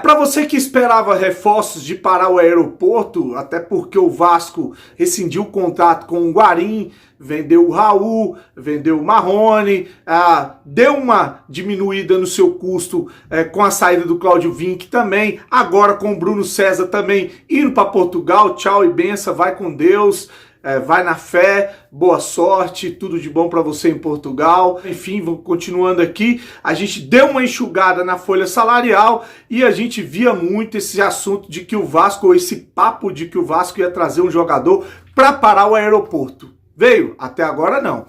Para você que esperava reforços de parar o aeroporto, até porque o Vasco rescindiu o contrato com o Guarim, vendeu o Raul, vendeu o Marrone, deu uma diminuída no seu custo com a saída do Cláudio Vinck também, agora com o Bruno César também indo para Portugal, tchau e benção, vai com Deus. Vai na fé, boa sorte, tudo de bom para você em Portugal. Enfim, continuando aqui, a gente deu uma enxugada na folha salarial e a gente via muito esse assunto de que o Vasco, ou esse papo de que o Vasco ia trazer um jogador para parar o aeroporto. Veio? Até agora não.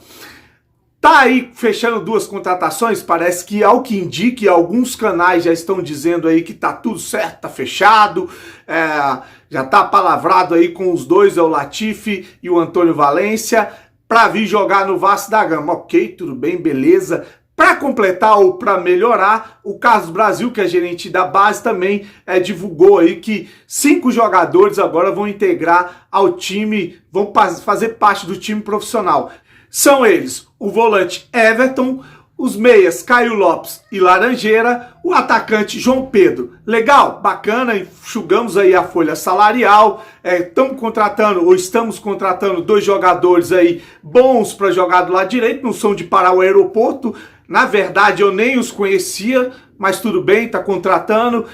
Tá aí fechando duas contratações, parece que ao que indique, alguns canais já estão dizendo aí que tá tudo certo, tá fechado, já tá palavrado aí com os dois, o Latifi e o Antônio Valência, para vir jogar no Vasco da Gama. Ok, tudo bem, beleza. Para completar ou para melhorar, o Carlos Brasil, que é gerente da base, também divulgou aí que 5 jogadores agora vão integrar ao time, vão fazer parte do time profissional. São eles o volante Everton, os meias Caio Lopes e Laranjeira, o atacante João Pedro. Legal, bacana, enxugamos aí a folha salarial, estamos contratando 2 jogadores aí bons para jogar do lado direito, não são de parar o aeroporto. Na verdade, eu nem os conhecia, mas tudo bem, tá contratando.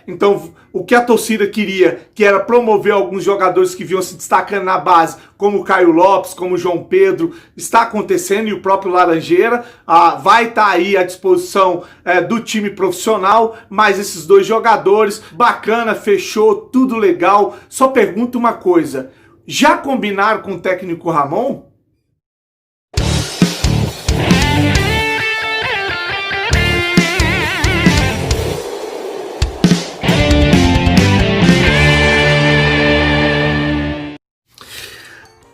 Então, o que a torcida queria, que era promover alguns jogadores que vinham se destacando na base, como o Caio Lopes, como o João Pedro, está acontecendo, e o próprio Laranjeira vai estar aí à disposição do time profissional. Mas esses 2 jogadores, bacana, fechou, tudo legal. Só pergunto uma coisa, já combinaram com o técnico Ramon?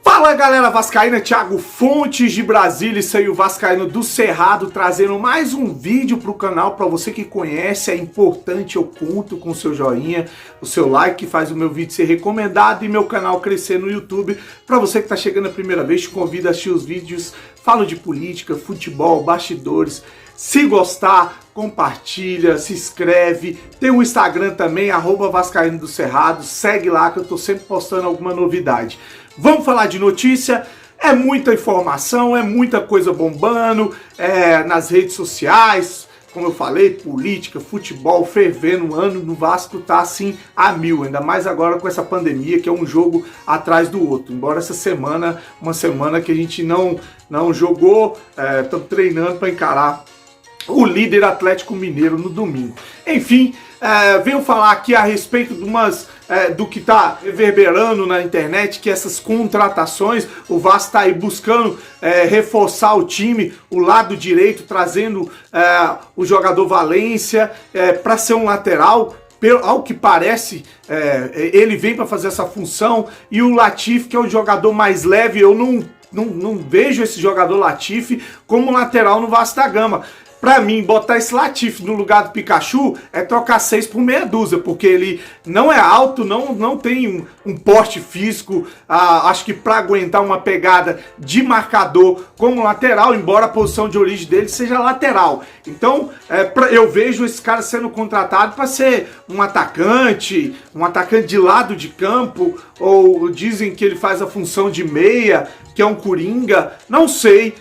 Fala galera vascaína, Thiago Fontes de Brasília, isso aí, o Vascaíno do Cerrado, trazendo mais um vídeo pro canal. Para você que conhece, é importante, eu conto com o seu joinha, o seu like, que faz o meu vídeo ser recomendado e meu canal crescer no YouTube. Para você que tá chegando a primeira vez, te convido a assistir os vídeos, falo de política, futebol, bastidores. Se gostar, compartilha, se inscreve, tem o Instagram também, @Vascaíno do Cerrado, segue lá que eu tô sempre postando alguma novidade. Vamos falar de notícia, é muita informação, é muita coisa bombando, nas redes sociais, como eu falei, política, futebol, fervendo, o ano no Vasco tá assim a mil, ainda mais agora com essa pandemia, que é um jogo atrás do outro. Embora essa semana, uma semana que a gente não jogou, estamos treinando para encarar o líder Atlético Mineiro no domingo. Enfim, venho falar aqui a respeito de do que está reverberando na internet, que essas contratações, o Vasco está aí buscando reforçar o time, o lado direito, trazendo o jogador Valência para ser um lateral. Ao que parece, ele vem para fazer essa função, e o Latifi, que é o jogador mais leve, eu não vejo esse jogador Latifi como lateral no Vasco da Gama. Pra mim, botar esse Latifi no lugar do Pikachu é trocar 6 por meia dúzia, porque ele não é alto, não tem um porte físico, acho que pra aguentar uma pegada de marcador como lateral, embora a posição de origem dele seja lateral. Então, eu vejo esse cara sendo contratado para ser um atacante de lado de campo, ou dizem que ele faz a função de meia, que é um coringa, não sei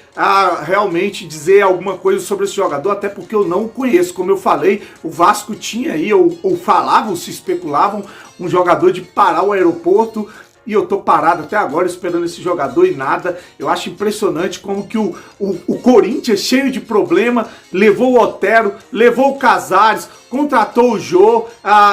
realmente dizer alguma coisa sobre esse jogador, até porque eu não conheço. Como eu falei, o Vasco tinha aí, ou falavam, se especulavam, um jogador de parar o aeroporto, e eu tô parado até agora esperando esse jogador e nada. Eu acho impressionante como que o Corinthians, cheio de problema, levou o Otero, levou o Casares, contratou o Jô,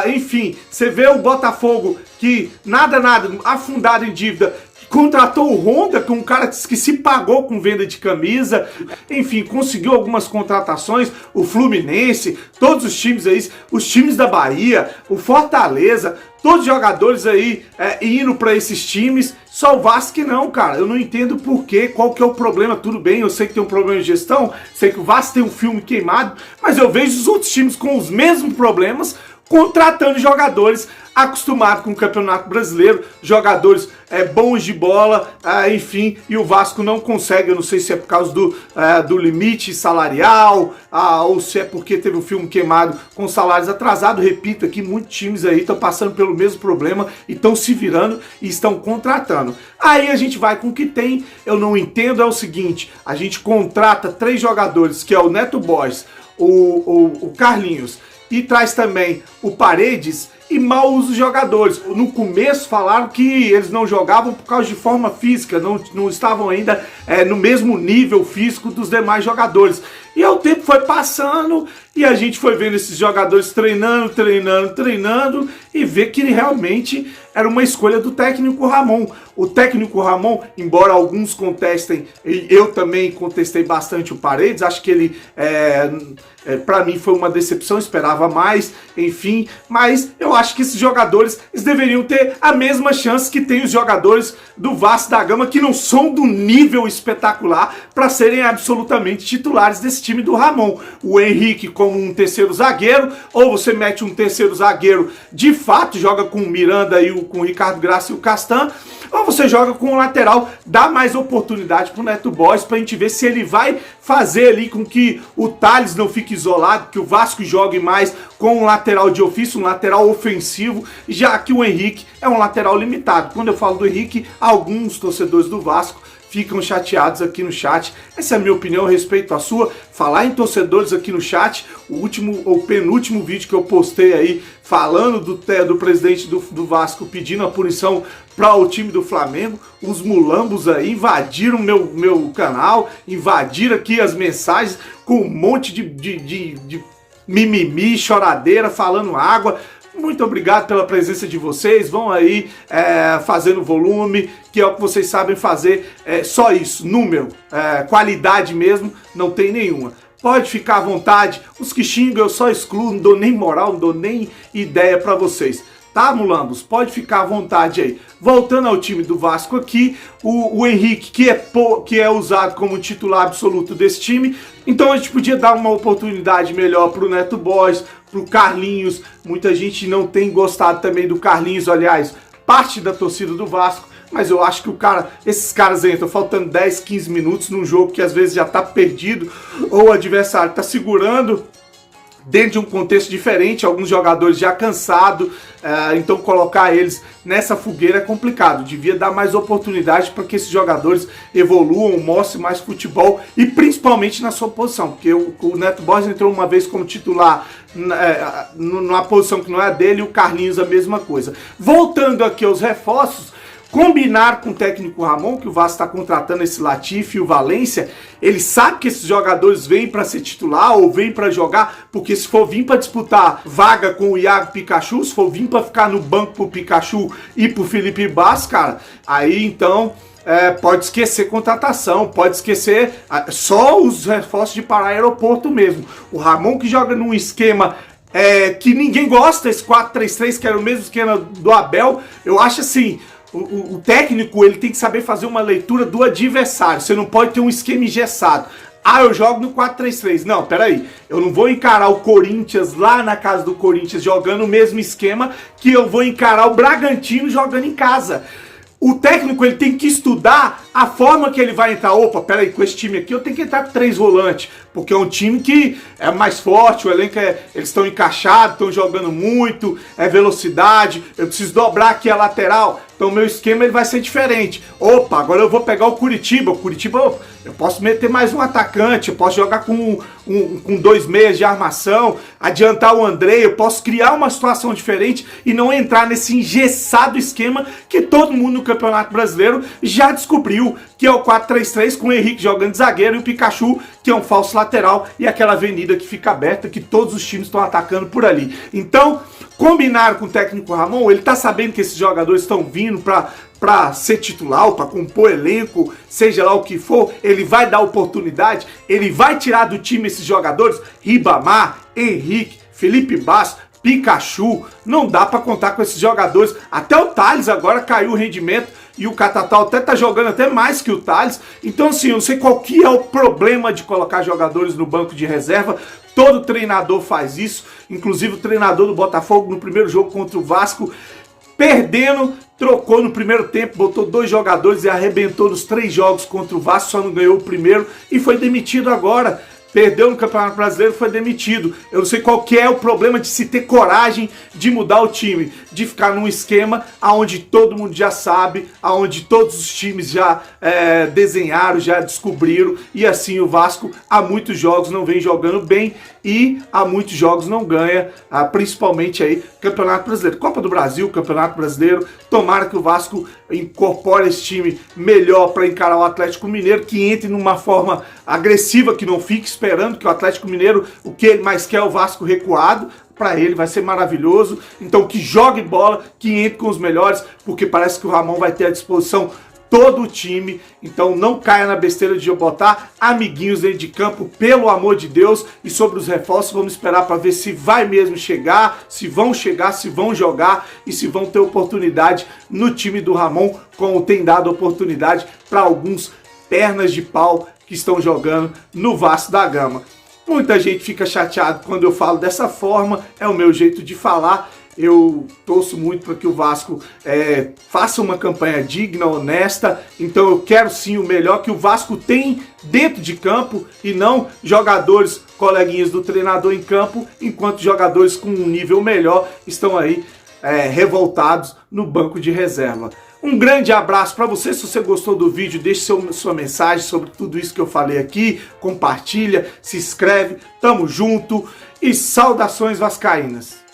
enfim, você vê o Botafogo que nada, afundado em dívida, contratou o Honda, que é um cara que se pagou com venda de camisa, enfim, conseguiu algumas contratações, o Fluminense, todos os times aí, os times da Bahia, o Fortaleza, todos os jogadores aí indo para esses times, só o Vasco que não, cara. Eu não entendo por quê, qual que é o problema. Tudo bem, eu sei que tem um problema de gestão, sei que o Vasco tem um filme queimado, mas eu vejo os outros times com os mesmos problemas, contratando jogadores acostumados com o Campeonato Brasileiro, jogadores bons de bola, enfim, e o Vasco não consegue, eu não sei se é por causa do limite salarial, ou se é porque teve um filme queimado com salários atrasados. Repito aqui, muitos times aí estão passando pelo mesmo problema e estão se virando e estão contratando. Aí a gente vai com o que tem. Eu não entendo é o seguinte: a gente contrata 3 jogadores, que é o Neto Borges, o Carlinhos, e traz também o Paredes, e mal usa os jogadores. No começo falaram que eles não jogavam por causa de forma física, não estavam ainda no mesmo nível físico dos demais jogadores. E o tempo foi passando e a gente foi vendo esses jogadores treinando e ver que realmente era uma escolha do técnico Ramon. O técnico Ramon, embora alguns contestem, e eu também contestei bastante o Paredes, acho que ele, para mim, foi uma decepção, esperava mais, enfim, mas eu acho que esses jogadores eles deveriam ter a mesma chance que tem os jogadores do Vasco da Gama, que não são do nível espetacular para serem absolutamente titulares desse time do Ramon. O Henrique como um terceiro zagueiro, ou você mete um terceiro zagueiro de fato, joga com o Miranda e com o Ricardo Graça e o Castan, ou você joga com o lateral, dá mais oportunidade pro Neto Borges pra gente ver se ele vai fazer ali com que o Thales não fique isolado, que o Vasco jogue mais com um lateral de ofício, um lateral ofensivo, já que o Henrique é um lateral limitado. Quando eu falo do Henrique, alguns torcedores do Vasco ficam chateados aqui no chat. Essa é a minha opinião, eu respeito a sua. Falar em torcedores aqui no chat, o penúltimo vídeo que eu postei aí, falando do presidente do Vasco pedindo a punição para o time do Flamengo, os mulambos aí invadiram meu canal, invadiram aqui as mensagens com um monte de mimimi, choradeira, falando água. Muito obrigado pela presença de vocês, vão aí fazendo volume, que é o que vocês sabem fazer, só isso, número, qualidade mesmo, não tem nenhuma. Pode ficar à vontade, os que xingam eu só excluo, não dou nem moral, não dou nem ideia pra vocês. Tá, mulambos? Pode ficar à vontade aí. Voltando ao time do Vasco aqui, o Henrique, que é usado como titular absoluto desse time, então a gente podia dar uma oportunidade melhor pro Neto Borges, pro Carlinhos. Muita gente não tem gostado também do Carlinhos, aliás, parte da torcida do Vasco, mas eu acho que esses caras entram faltando 10, 15 minutos num jogo que às vezes já tá perdido, ou o adversário tá segurando, dentro de um contexto diferente, alguns jogadores já cansados, então colocar eles nessa fogueira é complicado. Devia dar mais oportunidade para que esses jogadores evoluam, mostrem mais futebol e principalmente na sua posição, porque o Neto Borges entrou uma vez como titular numa posição que não é dele, e o Carlinhos a mesma coisa. Voltando aqui aos reforços, combinar com o técnico Ramon, que o Vasco está contratando esse Latifi e o Valência, ele sabe que esses jogadores vêm para ser titular ou vêm para jogar, porque se for vir para disputar vaga com o Iago Pikachu, se for vir para ficar no banco pro Pikachu e pro Felipe Basso, cara, aí então pode esquecer contratação, pode esquecer só os reforços de parar aeroporto mesmo. O Ramon, que joga num esquema que ninguém gosta, esse 4-3-3, que era o mesmo esquema do Abel, eu acho assim, o técnico ele tem que saber fazer uma leitura do adversário. Você não pode ter um esquema engessado. Eu jogo no 4-3-3. Não, peraí. Eu não vou encarar o Corinthians lá na casa do Corinthians jogando o mesmo esquema que eu vou encarar o Bragantino jogando em casa. O técnico ele tem que estudar a forma que ele vai entrar. Opa, peraí, com esse time aqui eu tenho que entrar com 3 volantes, porque é um time que é mais forte, o elenco eles estão encaixados, estão jogando muito, velocidade, eu preciso dobrar aqui a lateral, então meu esquema ele vai ser diferente. Opa, agora eu vou pegar o Curitiba, eu posso meter mais um atacante, eu posso jogar com 2 meias de armação, adiantar o André, eu posso criar uma situação diferente e não entrar nesse engessado esquema que todo mundo no Campeonato Brasileiro já descobriu, que é o 4-3-3 com o Henrique jogando de zagueiro e o Pikachu, que é um falso lateral, e aquela avenida que fica aberta, que todos os times estão atacando por ali. Então, combinaram com o técnico Ramon, ele tá sabendo que esses jogadores estão vindo para ser titular, para compor elenco, seja lá o que for, ele vai dar oportunidade, ele vai tirar do time esses jogadores, Ribamar, Henrique, Felipe Basso, Pikachu, não dá para contar com esses jogadores. Até o Thales agora caiu o rendimento e o Catatal até tá jogando até mais que o Thales. Então assim, eu não sei qual que é o problema de colocar jogadores no banco de reserva. Todo treinador faz isso, inclusive o treinador do Botafogo no primeiro jogo contra o Vasco, perdendo, trocou no primeiro tempo, botou 2 jogadores e arrebentou nos 3 jogos contra o Vasco, só não ganhou o primeiro e foi demitido agora. Perdeu no Campeonato Brasileiro, foi demitido. Eu não sei qual que é o problema de se ter coragem de mudar o time, de ficar num esquema onde todo mundo já sabe, onde todos os times já desenharam, já descobriram, e assim o Vasco há muitos jogos não vem jogando bem e há muitos jogos não ganha, principalmente aí Campeonato Brasileiro. Copa do Brasil, Campeonato Brasileiro, tomara que o Vasco incorpore esse time melhor para encarar o Atlético Mineiro, que entre numa forma agressiva, que não fique esperando que o Atlético Mineiro, o que ele mais quer é o Vasco recuado. Para ele vai ser maravilhoso, então que jogue bola, que entre com os melhores, porque parece que o Ramon vai ter à disposição todo o time, então não caia na besteira de eu botar amiguinhos dentro de campo, pelo amor de Deus. E sobre os reforços, vamos esperar para ver se vai mesmo chegar, se vão jogar e se vão ter oportunidade no time do Ramon, como tem dado oportunidade para alguns pernas de pau que estão jogando no Vasco da Gama. Muita gente fica chateada quando eu falo dessa forma, é o meu jeito de falar. Eu torço muito para que o Vasco faça uma campanha digna, honesta. Então eu quero sim o melhor que o Vasco tem dentro de campo e não jogadores, coleguinhas do treinador em campo, enquanto jogadores com um nível melhor estão aí revoltados no banco de reserva. Um grande abraço para você. Se você gostou do vídeo, deixe sua mensagem sobre tudo isso que eu falei aqui, compartilha, se inscreve, tamo junto e saudações vascaínas.